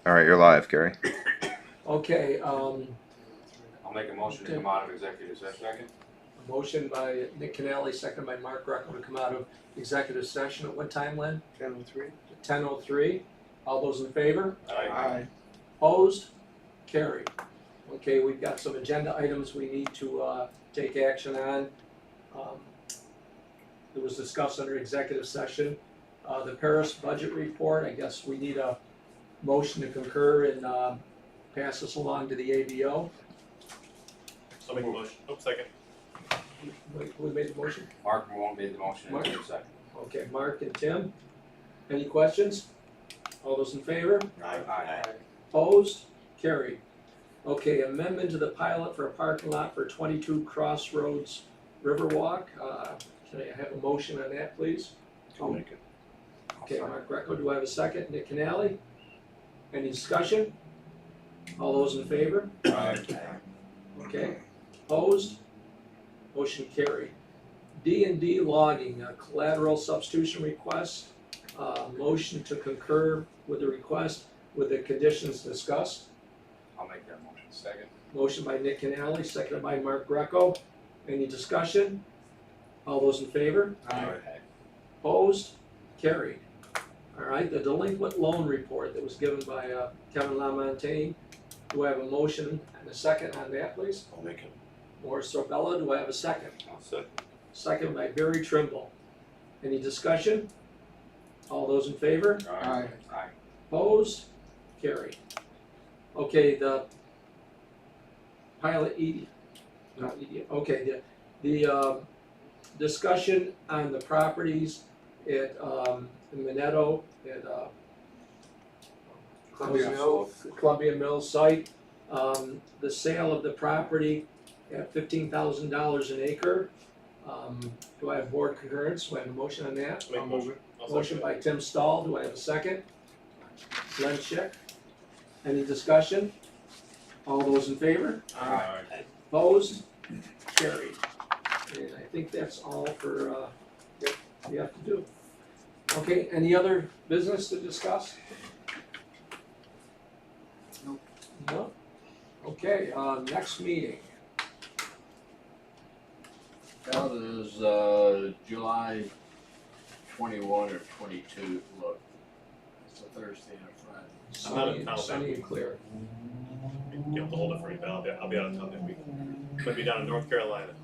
All right, you're live, Gary. Okay, I'll make a motion to come out of executive session. a motion by Nick Canale, second by Mark Greco to come out of executive session at what time, Len? 10:03. 10:03. All those in favor? Aye. Opposed? Carried. Okay, we've got some agenda items we need to take action on. It was discussed under executive session. The Paris budget report, I guess we need a motion to concur and pass this along to the ABO. I'll make a motion. Oops, second. Who made the motion? Mark Moore made the motion, Mark. and Tim second. Okay, Mark and Tim. Any questions? All those in favor? Aye. Opposed? Carried. Okay, amendment to the pilot for a parking lot for 22 Crossroads Riverwalk. Can I have a motion on that, please? I'll make it. Okay, Mark Greco, do I have a second? Nick Canale? Any discussion? All those in favor? Okay, opposed? Motion carried. D&D logging, a collateral substitution request. Motion to concur with the request with the conditions discussed. I'll make that motion. Second. Motion by Nick Canale, seconded by Mark Greco. Any discussion? All those in favor? Opposed? Carried. All right, the delinquent loan report that was given by Kevin LaMontagne. Do I have a motion and a second on that, please? I'll make it. Morris Sorbella, do I have a second? I'll second. Second by Barry Trimble. Any discussion? All those in favor? Aye. Opposed? Carried. Okay, the pilot okay, the discussion on the properties at Minetto, at Columbia Mills. Columbia Mills site. The sale of the property at $15,000 an acre. Do I have board concurrence? Do I have a motion on that? I'll make a motion. I'll Motion second. by Tim Stahl, do I have a second? Len Schick. Any discussion? All those in favor? Aye. Opposed? Carried. And I think that's all for, what we have to do. Okay, any other business to discuss? Nope. No? Okay, next meeting. That is, July 21 or 22, look. It's a Thursday and a Friday. I'm out of town Sunny that and clear. You have to hold it for me, but I'll be out of town that week. I'm gonna be down in North Carolina.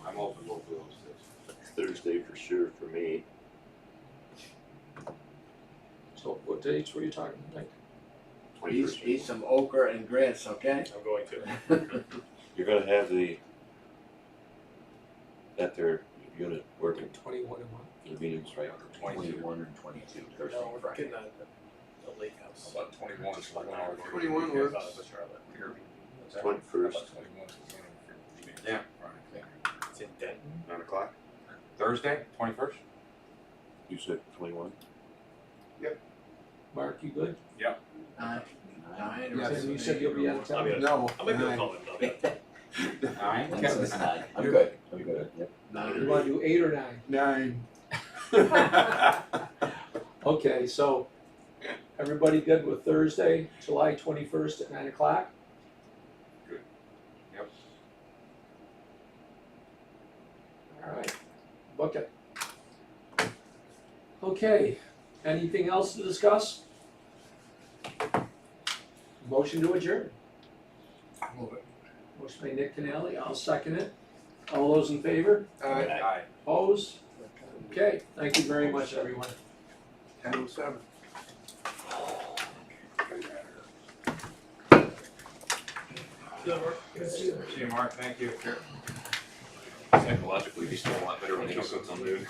I'm open both of those days. Thursday for sure for me. So what dates were you talking about? Eat some okra and grits, okay? I'm going to. You're gonna have at their unit working 21 and 1. the meetings, right? 21 and 22, Thursday No, and we're Friday. getting a lake house. About 21 is like 1 hour. 21 works. Charlotte. 21st. Yeah. It's in Denton. 9 o'clock. Thursday, 21st? You said 21? Mark, you good? 9 Yes. Tim, you said you'll be out of I'll town? be out of No. I might be able to nine. call him. I'll be out of town. 9? Okay. I'm good. Yep. You wanna do 8 or 9? 9. Okay, so everybody good with Thursday, July 21st at 9 o'clock? Good. Yep. All right, book it. Okay, anything else to discuss? Motion to adjourn. Move it. Motion by Nick Canale, I'll second it. All those in favor? Aye. Aye. Opposed? Okay, thank you very much, everyone. 10:07. See you, Mark. Thank you. Psychologically, you still want better when you don't go till noon.